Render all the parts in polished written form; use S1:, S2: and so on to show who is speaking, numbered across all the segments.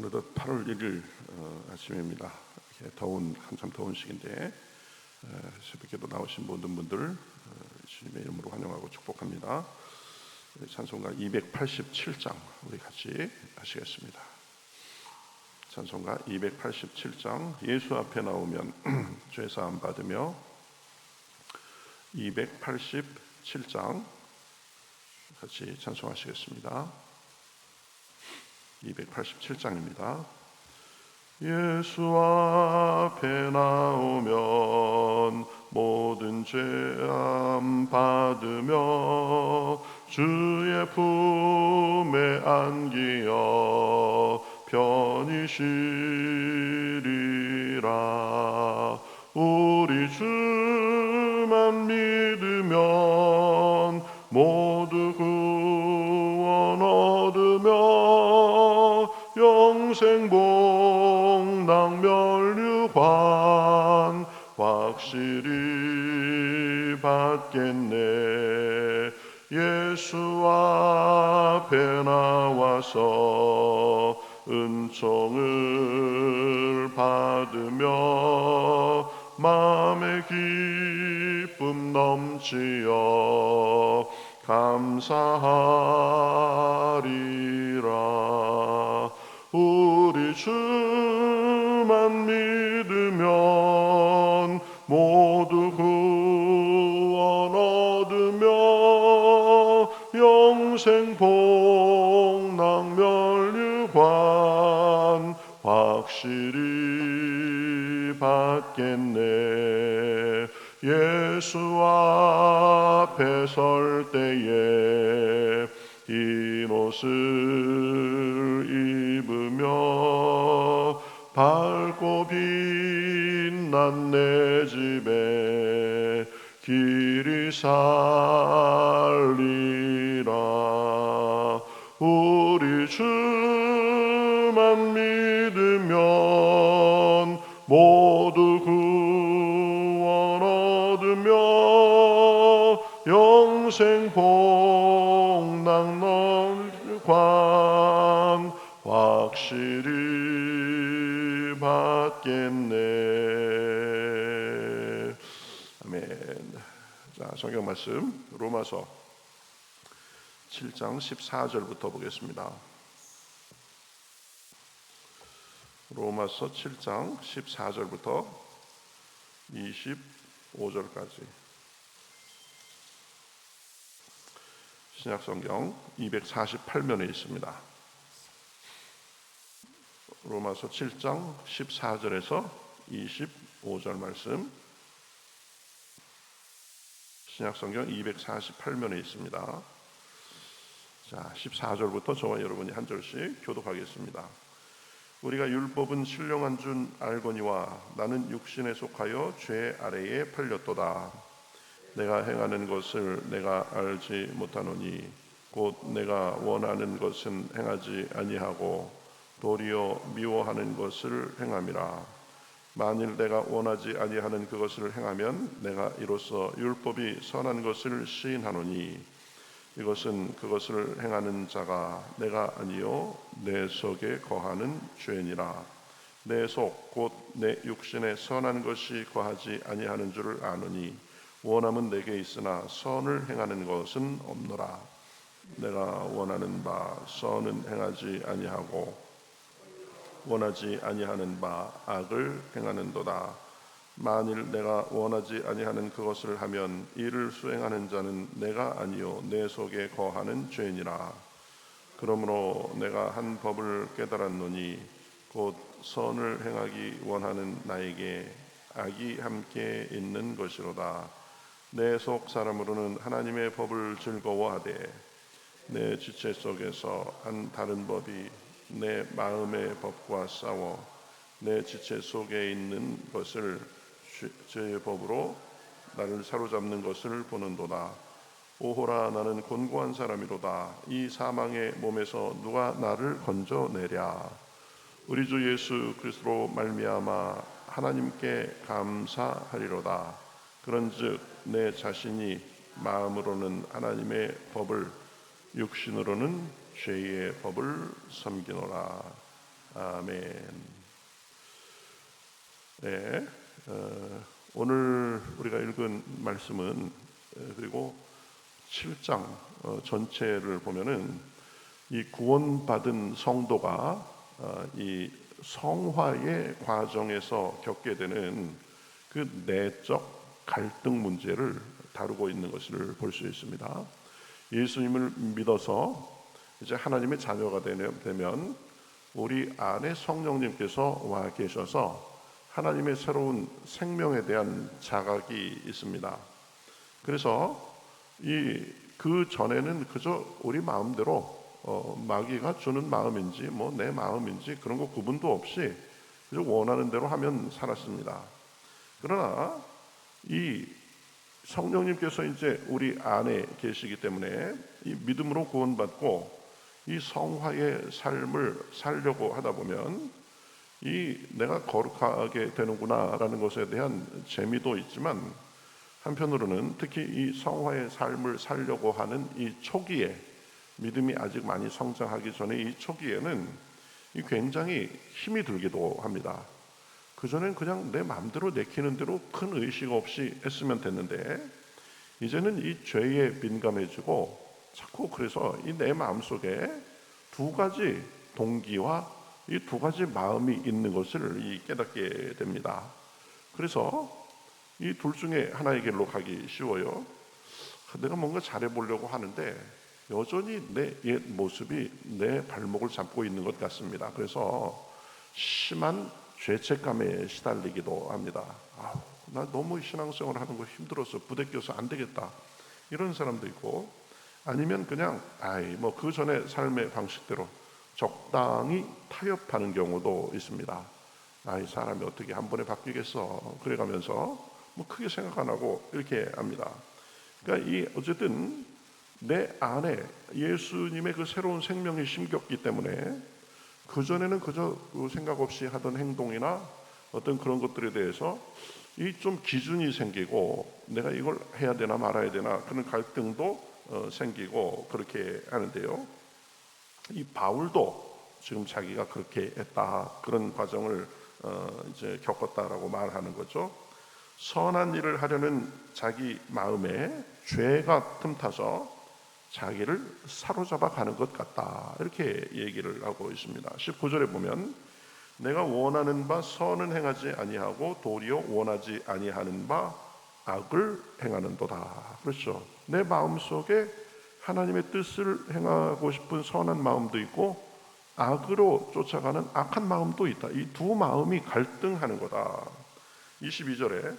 S1: 어느덧 8월 1일 아침입니다. 한참 더운 시기인데 새벽에도 나오신 모든 분들 주님의 이름으로 환영하고 축복합니다. 찬송가 287장 우리 같이 하시겠습니다. 찬송가 287장 예수 앞에 나오면 죄사함 받으며 287장 같이 찬송하시겠습니다. 287장입니다. 예수 앞에 나오면 모든 죄함 받으며 주의 품에 안기어 편히 쉬리라. 우리 주만 믿으면 모두 구원 얻으며 영생 복락 면류관 확실히 받겠네. 예수 앞에 나와서 은총을 받으며 마음의 기쁨 넘치어 감사하리라. 우리 주만 믿으면 모두 구원 얻으며 영생 복락 면류관 확실히 받겠네. 예수 앞에 설 때에 흰 옷을 입으며 밝고 빛난 내 집에 길이 살리라. 우리 주만 믿으면 모두 구원 얻으며 영생 복락 면류관 확실히 받겠네. 아멘. 자, 성경 말씀 로마서 7장 14절부터 보겠습니다. 로마서 7장 14절부터 25절까지 신약성경 248면에 있습니다. 로마서 7장 14절에서 25절 말씀 신약성경 248면에 있습니다. 자, 14절부터 저와 여러분이 한 절씩 교독하겠습니다. 우리가 율법은 신령한 줄 알거니와 나는 육신에 속하여 죄 아래에 팔렸도다. 내가 행하는 것을 내가 알지 못하노니 곧 내가 원하는 것은 행하지 아니하고 도리어 미워하는 것을 행함이라. 만일 내가 원하지 아니하는 그것을 행하면 내가 이로써 율법이 선한 것을 시인하노니 이것은 그것을 행하는 자가 내가 아니요 내 속에 거하는 죄니라. 내 속 곧 내 육신에 선한 것이 거하지 아니하는 줄을 아노니 원함은 내게 있으나 선을 행하는 것은 없노라. 내가 원하는 바 선은 행하지 아니하고 원하지 아니하는 바 악을 행하는도다. 만일 내가 원하지 아니하는 그것을 하면 이를 수행하는 자는 내가 아니요 내 속에 거하는 죄니라. 그러므로 내가 한 법을 깨달았노니 곧 선을 행하기 원하는 나에게 악이 함께 있는 것이로다. 내 속 사람으로는 하나님의 법을 즐거워하되 내 지체 속에서 한 다른 법이 내 마음의 법과 싸워 내 지체 속에 있는 것을 죄의 법으로 나를 사로잡는 것을 보는도다. 오호라, 나는 곤고한 사람이로다. 이 사망의 몸에서 누가 나를 건져내랴. 우리 주 예수 그리스도로 말미암아 하나님께 감사하리로다. 그런즉 내 자신이 마음으로는 하나님의 법을 육신으로는 죄의 법을 섬기노라. 아멘. 네, 오늘 우리가 읽은 말씀은 그리고 7장 전체를 보면은 이 구원받은 성도가 이 성화의 과정에서 겪게 되는 그 내적 갈등 문제를 다루고 있는 것을 볼 수 있습니다. 예수님을 믿어서 이제 하나님의 자녀가 되면 우리 안에 성령님께서 와 계셔서 하나님의 새로운 생명에 대한 자각이 있습니다. 그래서 그 전에는 그저 우리 마음대로 마귀가 주는 마음인지 뭐 내 마음인지 그런 거 구분도 없이 그저 원하는 대로 하면 살았습니다. 그러나 이 성령님께서 이제 우리 안에 계시기 때문에 이 믿음으로 구원받고 이 성화의 삶을 살려고 하다 보면 이 내가 거룩하게 되는구나라는 것에 대한 재미도 있지만 한편으로는 특히 이 성화의 삶을 살려고 하는 이 초기에 믿음이 아직 많이 성장하기 전에 이 초기에는 이 굉장히 힘이 들기도 합니다. 그전엔 그냥 내 마음대로 내키는 대로 큰 의식 없이 했으면 됐는데 이제는 이 죄에 민감해지고 자꾸 그래서 이 내 마음속에 두 가지 동기와 이 두 가지 마음이 있는 것을 깨닫게 됩니다. 그래서 이 둘 중에 하나의 길로 가기 쉬워요. 내가 뭔가 잘해보려고 하는데 여전히 내 옛 모습이 내 발목을 잡고 있는 것 같습니다. 그래서 심한 죄책감에 시달리기도 합니다. 나 너무 신앙생활 하는 거 힘들어서 부대껴서 안 되겠다 이런 사람도 있고, 아니면 그냥 뭐 그 전에 삶의 방식대로 적당히 타협하는 경우도 있습니다. 이 사람이 어떻게 한 번에 바뀌겠어 그래가면서 뭐 크게 생각 안 하고 이렇게 합니다. 그러니까 어쨌든 내 안에 예수님의 그 새로운 생명이 심겼기 때문에 그전에는 그저 생각 없이 하던 행동이나 어떤 그런 것들에 대해서 이 좀 기준이 생기고 내가 이걸 해야 되나 말아야 되나 그런 갈등도 생기고 그렇게 하는데요. 이 바울도 지금 자기가 그렇게 했다 그런 과정을 이제 겪었다라고 말하는 거죠. 선한 일을 하려는 자기 마음에 죄가 틈타서 자기를 사로잡아 가는 것 같다 이렇게 얘기를 하고 있습니다. 19절에 보면 내가 원하는 바 선은 행하지 아니하고 도리어 원하지 아니하는 바 악을 행하는도다. 그렇죠. 내 마음속에 하나님의 뜻을 행하고 싶은 선한 마음도 있고 악으로 쫓아가는 악한 마음도 있다. 이 두 마음이 갈등하는 거다. 22절에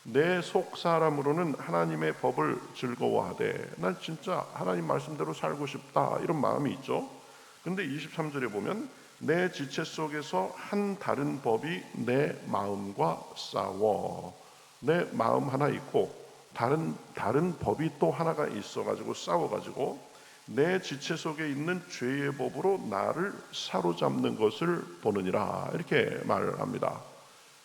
S1: 내 속 사람으로는 하나님의 법을 즐거워하되 난 진짜 하나님 말씀대로 살고 싶다 이런 마음이 있죠. 근데 23절에 보면 내 지체 속에서 한 다른 법이 내 마음과 싸워. 내 마음 하나 있고 다른 법이 또 하나가 있어가지고 싸워가지고 내 지체 속에 있는 죄의 법으로 나를 사로잡는 것을 보느니라 이렇게 말을 합니다.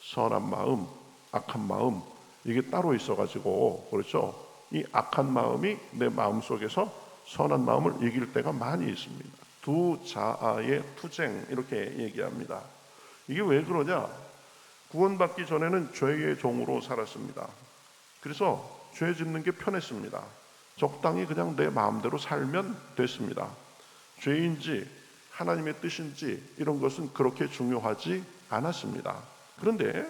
S1: 선한 마음, 악한 마음 이게 따로 있어가지고 그렇죠. 이 악한 마음이 내 마음 속에서 선한 마음을 이길 때가 많이 있습니다. 두 자아의 투쟁 이렇게 얘기합니다. 이게 왜 그러냐? 구원받기 전에는 죄의 종으로 살았습니다. 그래서 죄 짓는 게 편했습니다. 적당히 그냥 내 마음대로 살면 됐습니다. 죄인지 하나님의 뜻인지 이런 것은 그렇게 중요하지 않았습니다. 그런데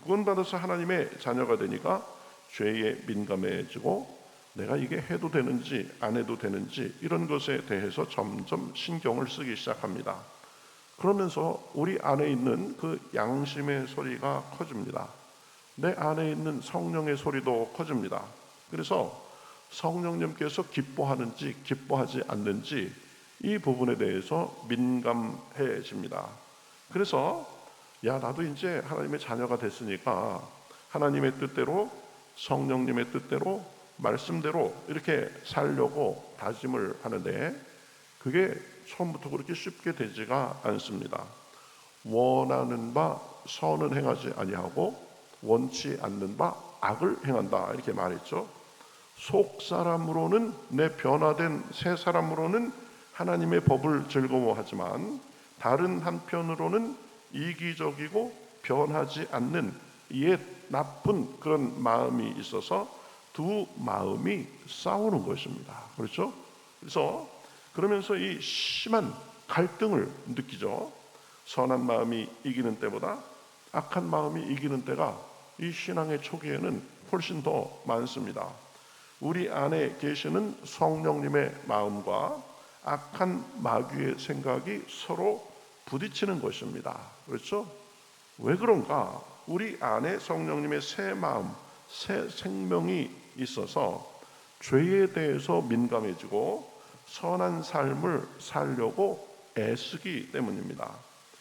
S1: 구원받아서 하나님의 자녀가 되니까 죄에 민감해지고 내가 이게 해도 되는지 안 해도 되는지 이런 것에 대해서 점점 신경을 쓰기 시작합니다. 그러면서 우리 안에 있는 그 양심의 소리가 커집니다. 내 안에 있는 성령의 소리도 커집니다. 그래서 성령님께서 기뻐하는지 기뻐하지 않는지 이 부분에 대해서 민감해집니다. 그래서 나도 이제 하나님의 자녀가 됐으니까 하나님의 뜻대로 성령님의 뜻대로 말씀대로 이렇게 살려고 다짐을 하는데 그게 처음부터 그렇게 쉽게 되지가 않습니다. 원하는 바 선은 행하지 아니하고 원치 않는 바 악을 행한다 이렇게 말했죠. 속 사람으로는 내 변화된 새 사람으로는 하나님의 법을 즐거워하지만 다른 한편으로는 이기적이고 변하지 않는 옛 나쁜 그런 마음이 있어서 두 마음이 싸우는 것입니다. 그렇죠? 그래서 그러면서 이 심한 갈등을 느끼죠. 선한 마음이 이기는 때보다 악한 마음이 이기는 때가 이 신앙의 초기에는 훨씬 더 많습니다. 우리 안에 계시는 성령님의 마음과 악한 마귀의 생각이 서로 부딪히는 것입니다. 그렇죠? 왜 그런가? 우리 안에 성령님의 새 마음, 새 생명이 있어서 죄에 대해서 민감해지고 선한 삶을 살려고 애쓰기 때문입니다.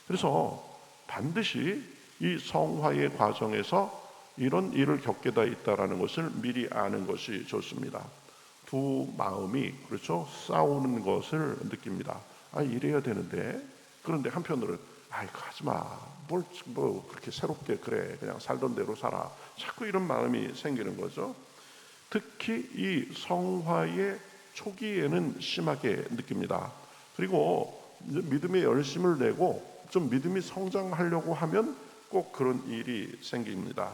S1: 그래서 반드시 이 성화의 과정에서 이런 일을 겪게 돼 있다라는 것을 미리 아는 것이 좋습니다. 두 마음이 그렇죠 싸우는 것을 느낍니다. 이래야 되는데, 그런데 한편으로는 그거 하지 마. 뭐 그렇게 새롭게 그래. 그냥 살던 대로 살아. 자꾸 이런 마음이 생기는 거죠. 특히 이 성화의 초기에는 심하게 느낍니다. 그리고 이제 믿음의 열심을 내고 좀 믿음이 성장하려고 하면 꼭 그런 일이 생깁니다.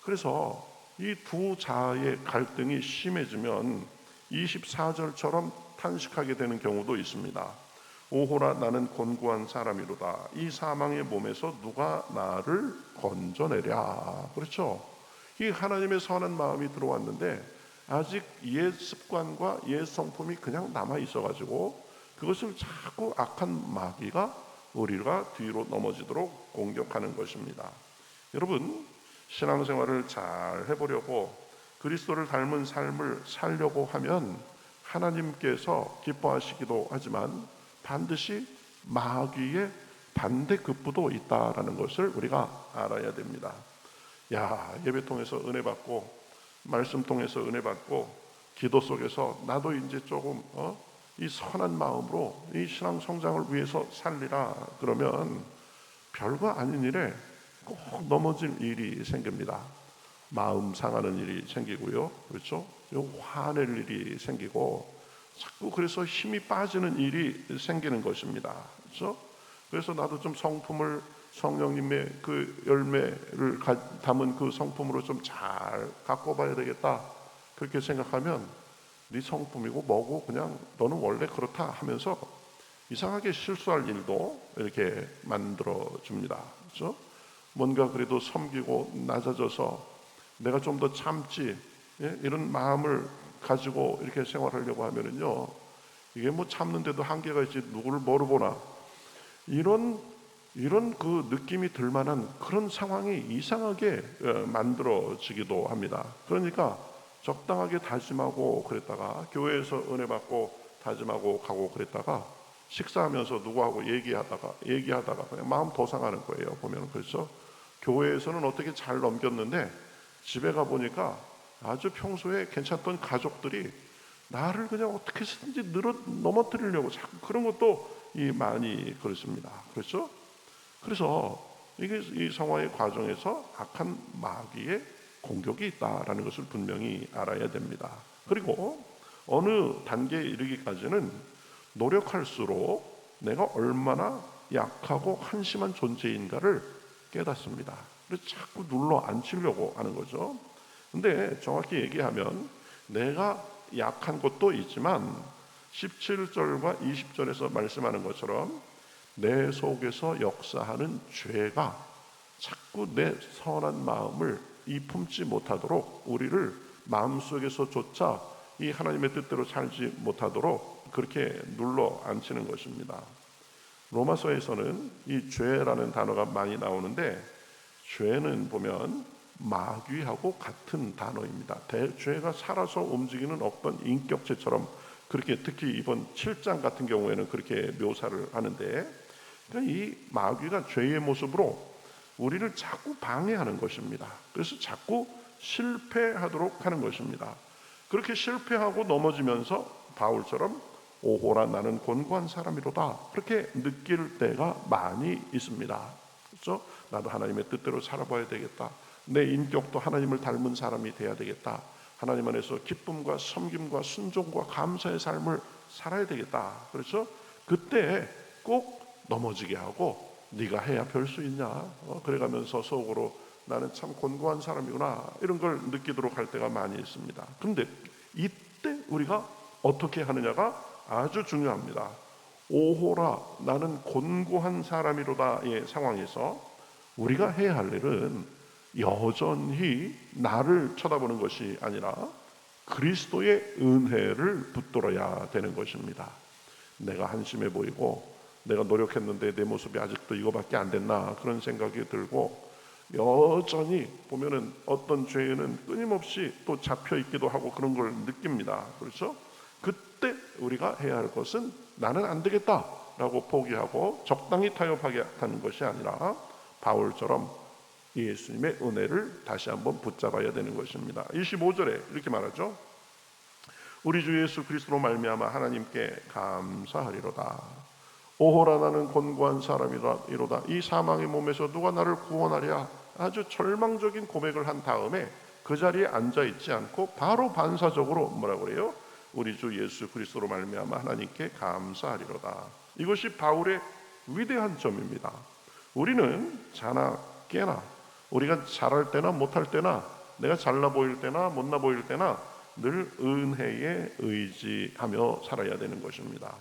S1: 그래서 이 두 자의 갈등이 심해지면 24절처럼 탄식하게 되는 경우도 있습니다. 오호라 나는 곤고한 사람이로다. 이 사망의 몸에서 누가 나를 건져내랴. 그렇죠? 이 하나님의 선한 마음이 들어왔는데 아직 옛 습관과 옛 성품이 그냥 남아 있어가지고 그것을 자꾸 악한 마귀가 우리가 뒤로 넘어지도록 공격하는 것입니다. 여러분, 신앙생활을 잘 해보려고 그리스도를 닮은 삶을 살려고 하면 하나님께서 기뻐하시기도 하지만 반드시 마귀의 반대급부도 있다라는 것을 우리가 알아야 됩니다. 예배 통해서 은혜 받고 말씀 통해서 은혜 받고 기도 속에서 나도 이제 조금 이 선한 마음으로 이 신앙 성장을 위해서 살리라 그러면 별거 아닌 일에 꼭 넘어질 일이 생깁니다. 마음 상하는 일이 생기고요, 그렇죠? 화낼 일이 생기고 자꾸 그래서 힘이 빠지는 일이 생기는 것입니다. 그렇죠? 그래서 나도 좀 성품을 성령님의 그 열매를 담은 그 성품으로 좀 잘 갖고 봐야 되겠다. 그렇게 생각하면 네 성품이고 뭐고 그냥 너는 원래 그렇다 하면서 이상하게 실수할 일도 이렇게 만들어 줍니다. 그렇죠? 뭔가 그래도 섬기고 낮아져서 내가 좀 더 참지, 이런 마음을 가지고 이렇게 생활하려고 하면은요, 이게 뭐 참는데도 한계가 있지 누구를 뭐로 보나, 이런 그 느낌이 들 만한 그런 상황이 이상하게 만들어지기도 합니다. 그러니까 적당하게 다짐하고 그랬다가 교회에서 은혜 받고 다짐하고 가고 그랬다가 식사하면서 누구하고 얘기하다가 그냥 마음 더 상하는 거예요. 보면 그렇죠. 교회에서는 어떻게 잘 넘겼는데 집에 가 보니까 아주 평소에 괜찮던 가족들이 나를 그냥 어떻게 해서든지 넘어뜨리려고 자꾸 그런 것도 많이 그렇습니다. 그렇죠? 그래서 이게 이 성화의 과정에서 악한 마귀의 공격이 있다라는 것을 분명히 알아야 됩니다. 그리고 어느 단계에 이르기까지는 노력할수록 내가 얼마나 약하고 한심한 존재인가를 깨닫습니다. 그래서 자꾸 눌러 앉히려고 하는 거죠. 근데 정확히 얘기하면 내가 약한 것도 있지만 17절과 20절에서 말씀하는 것처럼 내 속에서 역사하는 죄가 자꾸 내 선한 마음을 품지 못하도록 우리를 마음속에서조차 이 하나님의 뜻대로 살지 못하도록 그렇게 눌러 앉히는 것입니다. 로마서에서는 이 죄라는 단어가 많이 나오는데 죄는 보면 마귀하고 같은 단어입니다. 죄가 살아서 움직이는 어떤 인격체처럼 그렇게 특히 이번 7장 같은 경우에는 그렇게 묘사를 하는데, 그러니까 이 마귀가 죄의 모습으로 우리를 자꾸 방해하는 것입니다. 그래서 자꾸 실패하도록 하는 것입니다. 그렇게 실패하고 넘어지면서 바울처럼 오호라 나는 곤고한 사람이로다 그렇게 느낄 때가 많이 있습니다. 그렇죠? 나도 하나님의 뜻대로 살아봐야 되겠다. 내 인격도 하나님을 닮은 사람이 돼야 되겠다. 하나님 안에서 기쁨과 섬김과 순종과 감사의 삶을 살아야 되겠다. 그렇죠? 그때 꼭 넘어지게 하고 네가 해야 별 수 있냐, 그래가면서 속으로 나는 참 곤고한 사람이구나 이런 걸 느끼도록 할 때가 많이 있습니다. 그런데 이때 우리가 어떻게 하느냐가 아주 중요합니다. 오호라 나는 곤고한 사람이로다의 상황에서 우리가 해야 할 일은 여전히 나를 쳐다보는 것이 아니라 그리스도의 은혜를 붙들어야 되는 것입니다. 내가 한심해 보이고 내가 노력했는데 내 모습이 아직도 이거밖에 안 됐나 그런 생각이 들고, 여전히 보면은 어떤 죄에는 끊임없이 또 잡혀 있기도 하고 그런 걸 느낍니다. 그렇죠? 그때 우리가 해야 할 것은 나는 안 되겠다라고 포기하고 적당히 타협하게 하는 것이 아니라 바울처럼 예수님의 은혜를 다시 한번 붙잡아야 되는 것입니다. 25절에 이렇게 말하죠. 우리 주 예수 그리스도로 말미암아 하나님께 감사하리로다. 오호라 나는 곤고한 사람이로다. 이 사망의 몸에서 누가 나를 구원하랴. 아주 절망적인 고백을 한 다음에 그 자리에 앉아있지 않고 바로 반사적으로 뭐라고 그래요? 우리 주 예수 그리스도로 말미암아 하나님께 감사하리로다. 이것이 바울의 위대한 점입니다. 우리는 자나 깨나, 우리가 잘할 때나 못할 때나, 내가 잘나 보일 때나 못나 보일 때나 늘 은혜에 의지하며 살아야 되는 것입니다.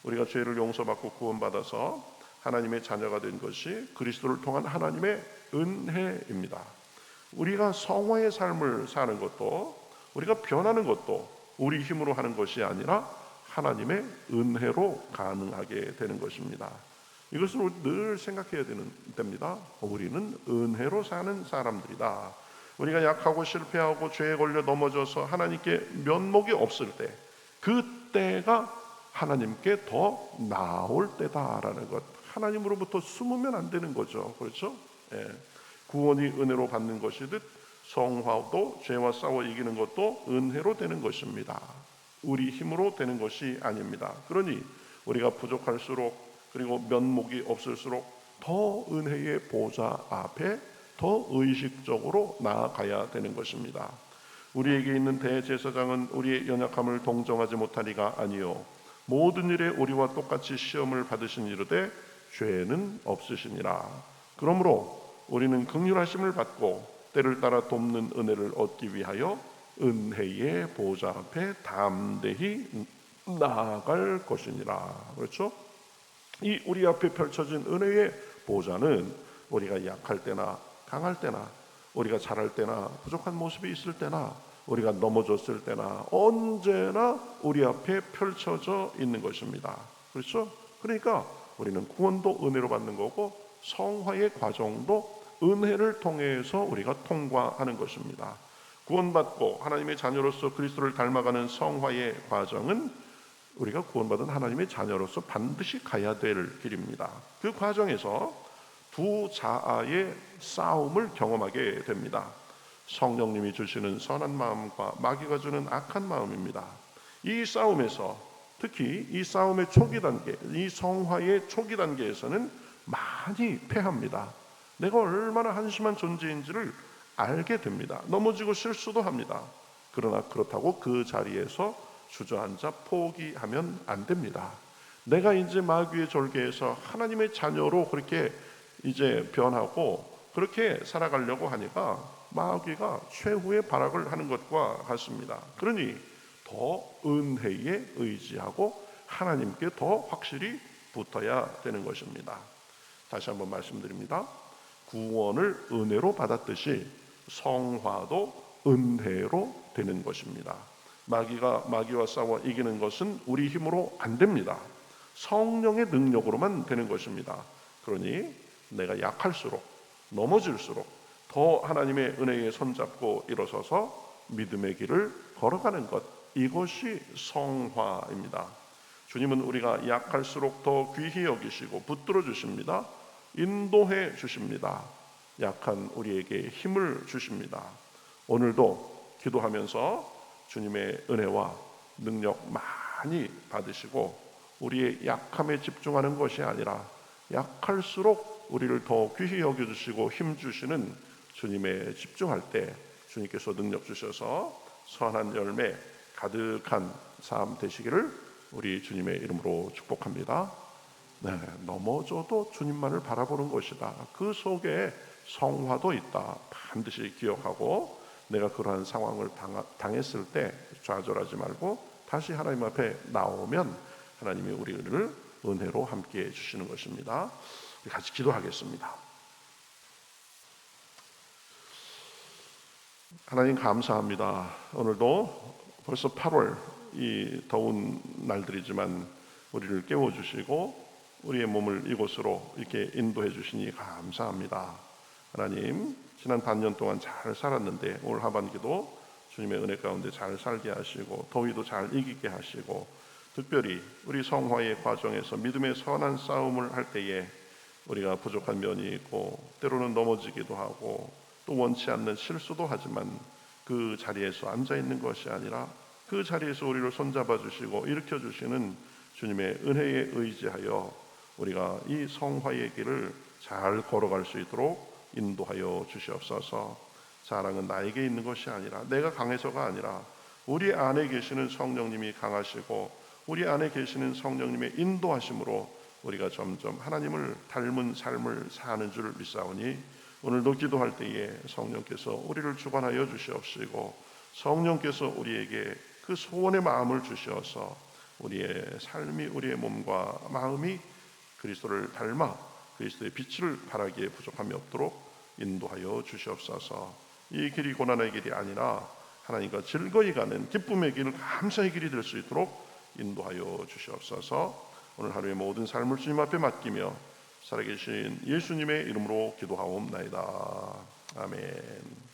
S1: 우리가 죄를 용서받고 구원받아서 하나님의 자녀가 된 것이 그리스도를 통한 하나님의 은혜입니다. 우리가 성화의 삶을 사는 것도, 우리가 변하는 것도 우리 힘으로 하는 것이 아니라 하나님의 은혜로 가능하게 되는 것입니다. 이것을 늘 생각해야 됩니다. 우리는 은혜로 사는 사람들이다. 우리가 약하고 실패하고 죄에 걸려 넘어져서 하나님께 면목이 없을 때, 그때가 하나님께 더 나올 때다라는 것. 하나님으로부터 숨으면 안 되는 거죠. 그렇죠? 예. 구원이 은혜로 받는 것이듯 성화도 죄와 싸워 이기는 것도 은혜로 되는 것입니다. 우리 힘으로 되는 것이 아닙니다. 그러니 우리가 부족할수록, 그리고 면목이 없을수록 더 은혜의 보좌 앞에 더 의식적으로 나아가야 되는 것입니다. 우리에게 있는 대제사장은 우리의 연약함을 동정하지 못하니가 아니요 모든 일에 우리와 똑같이 시험을 받으신 이르되 죄는 없으시니라. 그러므로 우리는 긍휼하심을 받고 때를 따라 돕는 은혜를 얻기 위하여 은혜의 보좌 앞에 담대히 나아갈 것이니라. 그렇죠? 이 우리 앞에 펼쳐진 은혜의 보좌는 우리가 약할 때나 강할 때나, 우리가 잘할 때나 부족한 모습이 있을 때나, 우리가 넘어졌을 때나 언제나 우리 앞에 펼쳐져 있는 것입니다. 그렇죠? 그러니까 우리는 구원도 은혜로 받는 거고 성화의 과정도 은혜를 통해서 우리가 통과하는 것입니다. 구원받고 하나님의 자녀로서 그리스도를 닮아가는 성화의 과정은 우리가 구원받은 하나님의 자녀로서 반드시 가야 될 길입니다. 그 과정에서 두 자아의 싸움을 경험하게 됩니다. 성령님이 주시는 선한 마음과 마귀가 주는 악한 마음입니다. 이 싸움에서, 특히 이 싸움의 초기 단계, 이 성화의 초기 단계에서는 많이 패합니다. 내가 얼마나 한심한 존재인지를 알게 됩니다. 넘어지고 실수도 합니다. 그러나 그렇다고 그 자리에서 주저앉아 포기하면 안 됩니다. 내가 이제 마귀의 절개에서 하나님의 자녀로 그렇게 이제 변하고 그렇게 살아가려고 하니까 마귀가 최후의 발악을 하는 것과 같습니다. 그러니 더 은혜에 의지하고 하나님께 더 확실히 붙어야 되는 것입니다. 다시 한번 말씀드립니다. 구원을 은혜로 받았듯이 성화도 은혜로 되는 것입니다. 마귀와 싸워 이기는 것은 우리 힘으로 안 됩니다. 성령의 능력으로만 되는 것입니다. 그러니 내가 약할수록, 넘어질수록 더 하나님의 은혜에 손잡고 일어서서 믿음의 길을 걸어가는 것, 이것이 성화입니다. 주님은 우리가 약할수록 더 귀히 여기시고 붙들어 주십니다. 인도해 주십니다. 약한 우리에게 힘을 주십니다. 오늘도 기도하면서 주님의 은혜와 능력 많이 받으시고 우리의 약함에 집중하는 것이 아니라 약할수록 우리를 더 귀히 여겨주시고 힘주시는 주님에 집중할 때 주님께서 능력 주셔서 선한 열매 가득한 삶 되시기를 우리 주님의 이름으로 축복합니다. 넘어져도 주님만을 바라보는 것이다. 그 속에 성화도 있다. 반드시 기억하고 내가 그러한 상황을 당했을 때 좌절하지 말고 다시 하나님 앞에 나오면 하나님이 우리를 은혜로 함께 해주시는 것입니다. 같이 기도하겠습니다. 하나님 감사합니다. 오늘도 벌써 8월 이 더운 날들이지만 우리를 깨워주시고 우리의 몸을 이곳으로 이렇게 인도해 주시니 감사합니다. 하나님, 지난 반년 동안 잘 살았는데 올 하반기도 주님의 은혜 가운데 잘 살게 하시고 더위도 잘 이기게 하시고 특별히 우리 성화의 과정에서 믿음의 선한 싸움을 할 때에 우리가 부족한 면이 있고 때로는 넘어지기도 하고 또 원치 않는 실수도 하지만 그 자리에서 앉아있는 것이 아니라 그 자리에서 우리를 손잡아 주시고 일으켜 주시는 주님의 은혜에 의지하여 우리가 이 성화의 길을 잘 걸어갈 수 있도록 인도하여 주시옵소서. 사랑은 나에게 있는 것이 아니라 내가 강해서가 아니라 우리 안에 계시는 성령님이 강하시고 우리 안에 계시는 성령님의 인도하심으로 우리가 점점 하나님을 닮은 삶을 사는 줄 믿사오니 오늘도 기도할 때에 성령께서 우리를 주관하여 주시옵시고 성령께서 우리에게 그 소원의 마음을 주시어서 우리의 삶이 우리의 몸과 마음이 그리스도를 닮아 그리스도의 빛을 발하기에 부족함이 없도록 인도하여 주시옵소서. 이 길이 고난의 길이 아니라 하나님과 즐거이 가는 기쁨의 길, 감사의 길이 될 수 있도록 인도하여 주시옵소서. 오늘 하루의 모든 삶을 주님 앞에 맡기며 살아계신 예수님의 이름으로 기도하옵나이다. 아멘.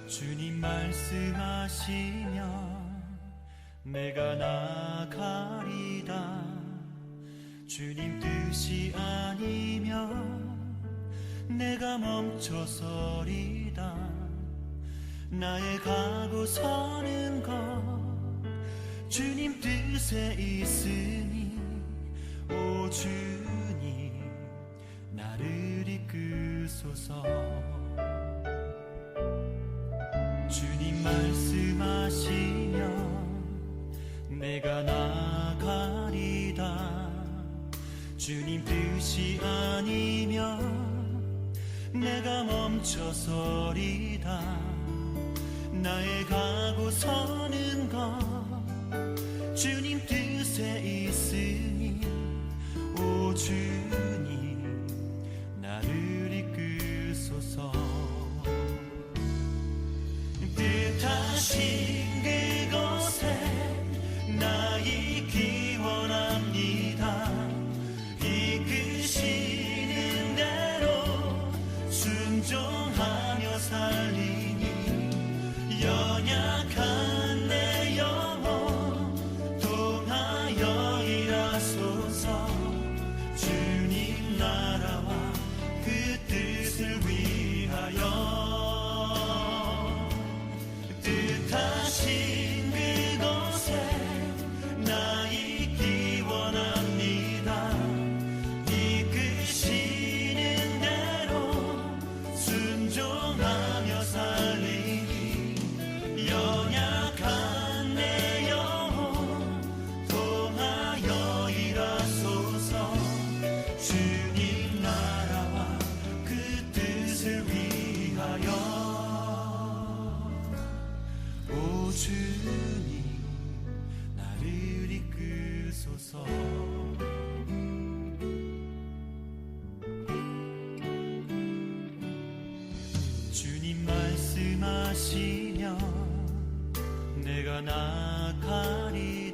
S2: 주님 말씀하시면 내가 나가리다. 주님 뜻이 아니면 내가 멈춰서리다. 나의 가고 서는 것 주님 뜻에 있으니 오 주님 나를 이끄소서. 주님 말씀하시면 내가 나가리다. 주님 뜻이 아니면 내가 멈춰서리다. 나의 가고 서는 것 주님 뜻에 있으니 오 주님 나를 이끄소서. 뜻하신 그곳에 나 있기 원합니다. 이끄시는 대로 순종하며 살리니 연약한 내 영혼 통하여 일하소서. 주님 나라와 그 뜻을 위하여 뜻하신 그곳에 나 있기 원합니다. 이끄시는 대로 순종하며 살리니 연약한 내 영혼 통하여 일하소서. 주님 나라와 그 뜻을 위하여 오 주님 나를 이끄소서. 주님 말씀하시면 내가 나가리